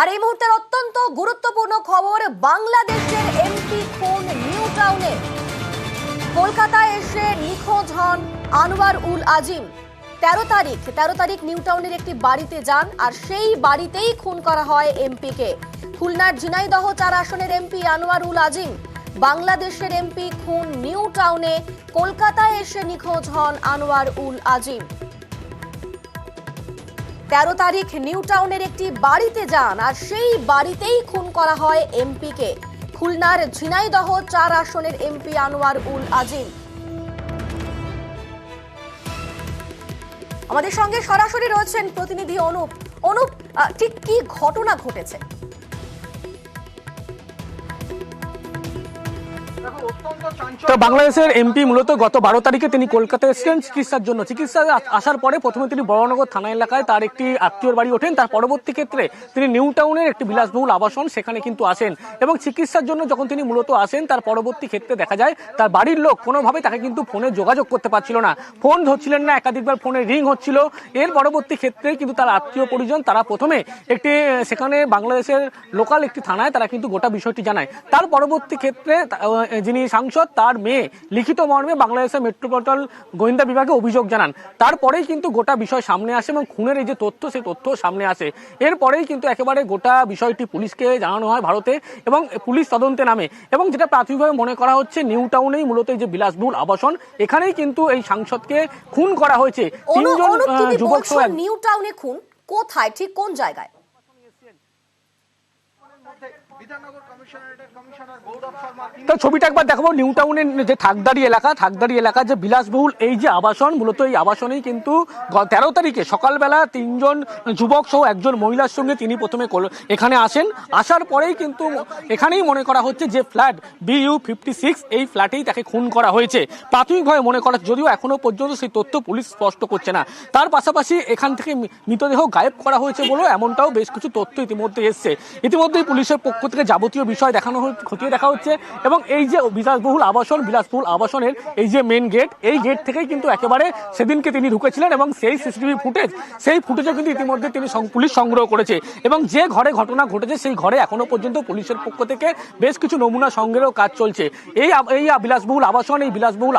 আর এই মুহূর্তের অত্যন্ত গুরুত্বপূর্ণ খবর, বাংলাদেশের এমপি খুন নিউ টাউনে। কলকাতায় এসে নিখোঁজ হন আনোয়ার উল আজিম। 13 তারিখ নিউ টাউনের একটি বাড়িতে যান, আর সেই বাড়িতেই খুন করা হয় এমপিকে। খুলনার ঝিনাইদহ 4 আসনের এমপি আনোয়ার উল আজিম। বাংলাদেশের এমপি খুন নিউ টাউনে, কলকাতায় এসে নিখোঁজ হন আনোয়ার উল আজিম। 13 তারিখ নিউ টাউনের একটি বাড়িতে যান, আর সেই বাড়িতেই খুন করা হয় এমপিকে। খুলনার ঝিনাইদহ 4 আসনের এমপি আনোয়ার উল আজিম। আমাদের সঙ্গে সরাসরি রয়েছেন প্রতিনিধি অনুপ, ঠিক কি ঘটনা ঘটেছে? বাংলাদেশের এমপি মূলত গত 12 তারিখে তিনি কলকাতায় এসেছেন চিকিৎসার জন্য। চিকিৎসা আসার পরে প্রথমে তিনি বড়নগর থানা এলাকায় তার একটি আত্মীয়র বাড়ি ওঠেন। তার পরবর্তী ক্ষেত্রে তিনি নিউ টাউনের একটি বিলাসবহুল আবাসন সেখানে কিন্তু আসেন, এবং চিকিৎসার জন্য যখন তিনি মূলত আসেন তার পরবর্তী ক্ষেত্রে দেখা যায় তার বাড়ির লোক কোনোভাবে তাকে কিন্তু ফোনে যোগাযোগ করতে পারছিল না, ফোন ধরছিলেন না, একাধিকবার ফোনে রিং হচ্ছিল। এর পরবর্তী ক্ষেত্রে কিন্তু তার আত্মীয় পরিজন তারা প্রথমে একটি সেখানে বাংলাদেশের লোকাল একটি থানায় তারা কিন্তু গোটা বিষয়টি জানায়। তার পরবর্তী ক্ষেত্রে যিনি সাংসদ তার মেয়ে লিখিত মর্মে বাংলাদেশের মেট্রোপলিটন গোয়েন্দা বিভাগে অভিযোগ জানান। তারপরেই কিন্তু গোটা বিষয় সামনে আসে এবং খুনের এই যে তথ্য সেই তথ্য সামনে আসে। এরপরেই কিন্তু একেবারে গোটা বিষয়টি পুলিশকে জানানো হয় ভারতে, এবং পুলিশ তদন্তে নামে। এবং যেটা প্রাথমিকভাবে মনে করা হচ্ছে নিউ টাউনেই মূলত এই যে বিলাসবহুল আবাসন, এখানেই কিন্তু এই সাংসদকে খুন করা হয়েছে। 3 জন যুবক। নিউ টাউনে খুন কোথায়, ঠিক কোন জায়গায়? ছবিটা একবার দেখাবো। নিউ টাউনের যে থাকদারি এলাকা যে বিলাসবহুল এই যে আবাসন, মূলত এই আবাসনেই কিন্তু 13 তারিখে সকালবেলা 3 জন যুবক সহ একজন মহিলার সঙ্গে তিনি প্রথমে এখানে আসেন। আসার পরেই কিন্তু এখানেই মনে করা হচ্ছে যে ফ্ল্যাট BU 56 এই ফ্ল্যাটেই তাকে খুন করা হয়েছে প্রাথমিকভাবে মনে করা, যদিও এখনো পর্যন্ত সেই তথ্য পুলিশ স্পষ্ট করছে না। তার পাশাপাশি এখান থেকে মৃতদেহ গায়েব করা হয়েছে বলে এমনটাও বেশ কিছু তথ্য ইতিমধ্যে এসছে। ইতিমধ্যেই পুলিশের পক্ষ থেকে যাবতীয় বিষয় খতিয়ে দেখা হচ্ছে, এবং এই যে বিলাসবহুল আবাসনের এই যে মেন গেট, এই গেট থেকেই কিন্তু একেবারে সেদিনকে তিনি ঢুকেছিলেন, এবং সেই সিসিটিভি ফুটেজও কিন্তু ইতিমধ্যে পুলিশ সংগ্রহ করেছে। এবং যে ঘরে ঘটনা ঘটেছে সেই ঘরে এখনো পর্যন্ত পুলিশের পক্ষ থেকে বেশ কিছু নমুনা সংগ্রহ কাজ চলছে। এই বিলাসবহুল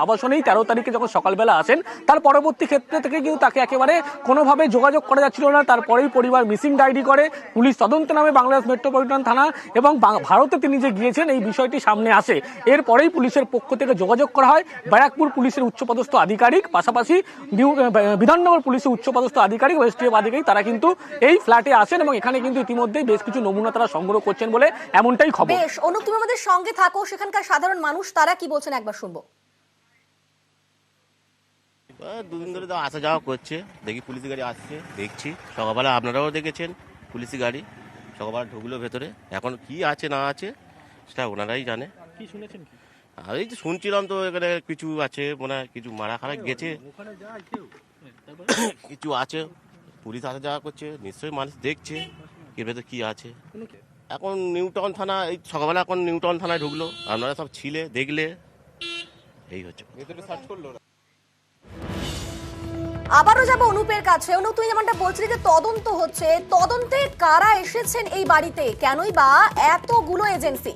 আবাসনেই 13 তারিখে যখন সকালবেলা আসেন তার পরবর্তী ক্ষেত্রে থেকে কিন্তু তাকে একেবারে কোনোভাবে যোগাযোগ করা যাচ্ছিল না। তারপরেই পরিবার মিসিং ডায়েরি করে, পুলিশ তদন্তে নামে বাংলাদেশ মেট্রোপলিটন থানা, এবং ভারতে তিনি যে গিয়েছেন এই বিষয়টি সামনে আসে। এরপরেই পুলিশের পক্ষ থেকে যোগাযোগ করা হয় ব্যারাকপুর পুলিশের উচ্চপদস্থ আধিকারিক, পাশাপাশি বিধাননগর পুলিশের উচ্চপদস্থ আধিকারিক ও STF আধিকারিক, তারা কিন্তু এই ফ্ল্যাটে আসেন এবং এখানে কিন্তু ইতিমধ্যেই বেশ কিছু নমুনা তারা সংগ্রহ করছেন বলে এমনটাই খবর। বেশ অনুপ, তুমি আমাদের সঙ্গে থাকো, সেখানকার সাধারণ মানুষ তারা কি বলছেন একবার শুনবো। দুদিন ধরে তো আসা যাওয়া করছে, দেখি পুলিশ গাড়ি আসছে, দেখছি সকালবেলা আপনারাও দেখেছেন পুলিশ গাড়ি সকালবেলা ঢুকলো ভেতরে। এখন কি আছে না আছে সেটা ওনারাই জানে। কি শুনেছেন? কি এই তো শুনছিলাম তো এখানে কিছু আছে, মনে হয় কিছু মারা খারাপ গেছে, কিছু আছে। পুলিশ আসা যাওয়া করছে, নিশ্চয়ই মানুষ দেখছে এর ভেতরে কি আছে। এখন নিউ টাউন থানা, এই সকালবেলা এখন নিউ টাউন থানায় ঢুকলো, আপনারা সব ছিলে দেখলে, এই হচ্ছে ভেতরে সার্চ করলো। আবারও যাবো অনুপের কাছে। অনুপ, তুই যেমনটা বলছিলি যে তদন্ত হচ্ছে, তদন্তে কারা এসেছেন এই বাড়িতে, কেনই বা এতগুলো এজেন্সি?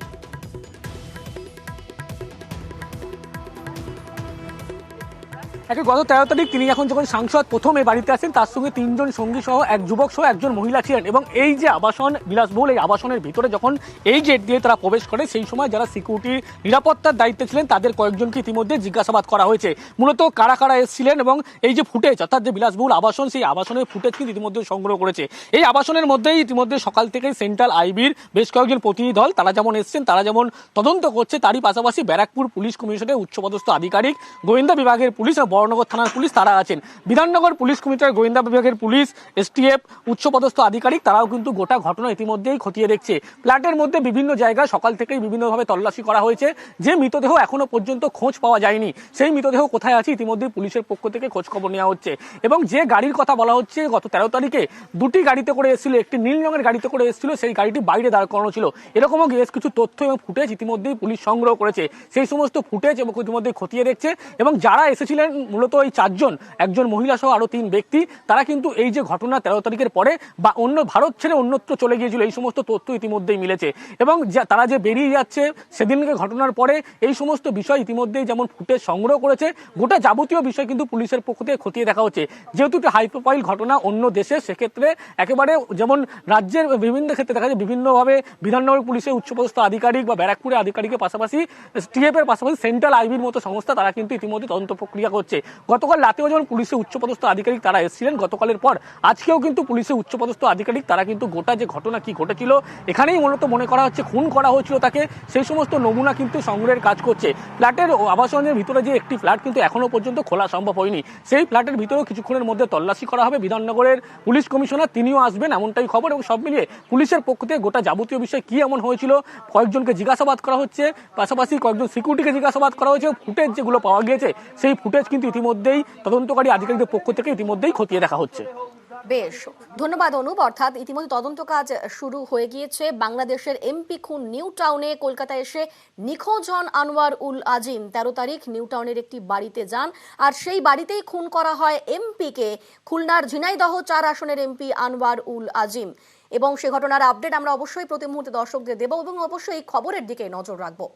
গত 13 তারিখ তিনি যখন সাংসদ প্রথম এই বাড়িতে আসেন, তার সঙ্গে 3 জন সঙ্গী সহ এক যুবক সহ একজন মহিলা ছিলেন। এবং এই যে আবাসন বিলাসবহুল, এই আবাসনের ভিতরে যখন এই গেট দিয়ে তারা প্রবেশ করে, সেই সময় যারা সিকিউরিটি নিরাপত্তার দায়িত্বে ছিলেন তাদের কয়েকজনকে ইতিমধ্যে জিজ্ঞাসাবাদ করা হয়েছে মূলত কারা কারা এসেছিলেন, এবং এই যে ফুটেজ, অর্থাৎ যে বিলাসবহুল আবাসন, সেই আবাসনের ফুটেজ কিন্তু ইতিমধ্যে সংগ্রহ করেছে। এই আবাসনের মধ্যেই ইতিমধ্যে সকাল থেকেই সেন্ট্রাল আইবির বেশ কয়েকজন প্রতিনিধি দল তারা যেমন এসছেন, তারা যেমন তদন্ত করছে, তারই পাশাপাশি ব্যারাকপুর পুলিশ কমিশনের উচ্চপদস্থ আধিকারিক, গোয়েন্দা বিভাগের পুলিশ আর বড়নগর থানার পুলিশ তারা আছেন। বিধাননগর পুলিশ কমিশনের গোয়েন্দা বিভাগের পুলিশ, STF উচ্চপদস্থ আধিকারিক তারাও কিন্তু গোটা ঘটনা ইতিমধ্যেই খতিয়ে দেখছে। ফ্ল্যাটের মধ্যে বিভিন্ন জায়গায় সকাল থেকেই বিভিন্নভাবে তল্লাশি করা হয়েছে। যে মৃতদেহ এখনো পর্যন্ত খোঁজ পাওয়া যায়নি, সেই মৃতদেহ কোথায় আছে ইতিমধ্যে পুলিশের পক্ষ থেকে খোঁজ খবর নেওয়া হচ্ছে। এবং যে গাড়ির কথা বলা হচ্ছে, গত 13 তারিখে 2টি গাড়িতে করে এসেছিল, একটি নীল রঙের গাড়িতে করে এসেছিল, সেই গাড়িটি বাইরে দাঁড় করানো ছিল। এরকমও বেশ কিছু তথ্য এবং ফুটেজ ইতিমধ্যেই পুলিশ সংগ্রহ করেছে। সেই সমস্ত ফুটেজ এবং ইতিমধ্যে খতিয়ে দেখছে, এবং যারা এসেছিলেন মূলত এই চারজন, একজন মহিলা সহ আরো 3 ব্যক্তি, তারা কিন্তু এই যে ঘটনা 13 তারিখের পরে বা অন্য ভারত ছেড়ে অন্যত্র চলে গিয়েছিল, এই সমস্ত তথ্য ইতিমধ্যেই মিলেছে। এবং তারা যে বেরিয়ে যাচ্ছে সেদিনকে ঘটনার পরে এই সমস্ত বিষয় ইতিমধ্যেই যেমন ফুটেজ সংগ্রহ করেছে, গোটা যাবতীয় বিষয় কিন্তু পুলিশের পক্ষ থেকে খতিয়ে দেখা হচ্ছে। যেহেতু একটি হাই প্রোফাইল ঘটনা অন্য দেশে, সেক্ষেত্রে একেবারে যেমন রাজ্যের বিভিন্ন ক্ষেত্রে দেখা যায় বিভিন্নভাবে বিধাননগর পুলিশের উচ্চপদস্থ আধিকারিক বা ব্যারাকপুরের আধিকারিকের পাশাপাশি টিএফ এর পাশাপাশি সেন্ট্রাল আইবির মতো সংস্থা, তারা কিন্তু ইতিমধ্যে তদন্ত প্রক্রিয়া করছে। গতকাল রাতেও যেমন পুলিশের উচ্চপদস্থ আধিকারিক তারা এসেছিলেন, গতকালের পর আজকেও কিন্তু পুলিশের উচ্চপদস্থ আধিকারিক তারা কিন্তু গোটা যে ঘটনা কি ঘটেছিল, এখানেই মূলত মনে করা হচ্ছে খুন করা হয়েছিল তাকে, সেই সমস্ত নমুনা কিন্তু সংগ্রহের কাজ করছে। ফ্ল্যাটের আবাসনের ভিতরে যে একটি ফ্ল্যাট কিন্তু এখনো পর্যন্ত খোলা সম্ভব হয়নি, সেই ফ্ল্যাটের ভিতরেও কিছুক্ষণের মধ্যে তল্লাশি করা হবে। বিধাননগরের পুলিশ কমিশনার তিনিও আসবেন এমনটাই খবর। এবং সব মিলিয়ে পুলিশের পক্ষ থেকে গোটা যাবতীয় বিষয় কি এমন হয়েছিল, কয়েকজনকে জিজ্ঞাসাবাদ করা হচ্ছে, পাশাপাশি কয়েকজন সিকিউরিটিকে জিজ্ঞাসাবাদ করা হয়েছে। ফুটেজ যেগুলো পাওয়া গিয়েছে সেই ফুটেজ কিন্তু ইতিমধ্যেই তদন্তকারী আধিকারিকদের পক্ষ থেকে ইতিমধ্যেই খতিয়ে দেখা হচ্ছে। বেশ, ধন্যবাদ অনুপ। অর্থাৎ ইতিমধ্যে তদন্ত কাজ শুরু হয়ে গিয়েছে। বাংলাদেশের এমপি খুন নিউ টাউনে, কলকাতায় এসে নিখোঁজ হন আনোয়ার উল আজিম। 13 তারিখ নিউ টাউনের একটি বাড়িতে যান, আর সেই বাড়িতেই খুন করা হয় এমপিকে, খুলনার ঝিনাইদহ 4 আসনের এমপি আনোয়ার উল আজিম। এবং সে ঘটনার আপডেট আমরা অবশ্যই প্রতি মুহূর্তে দর্শকদের দেব এবং অবশ্যই এই খবরের দিকে নজর রাখবো।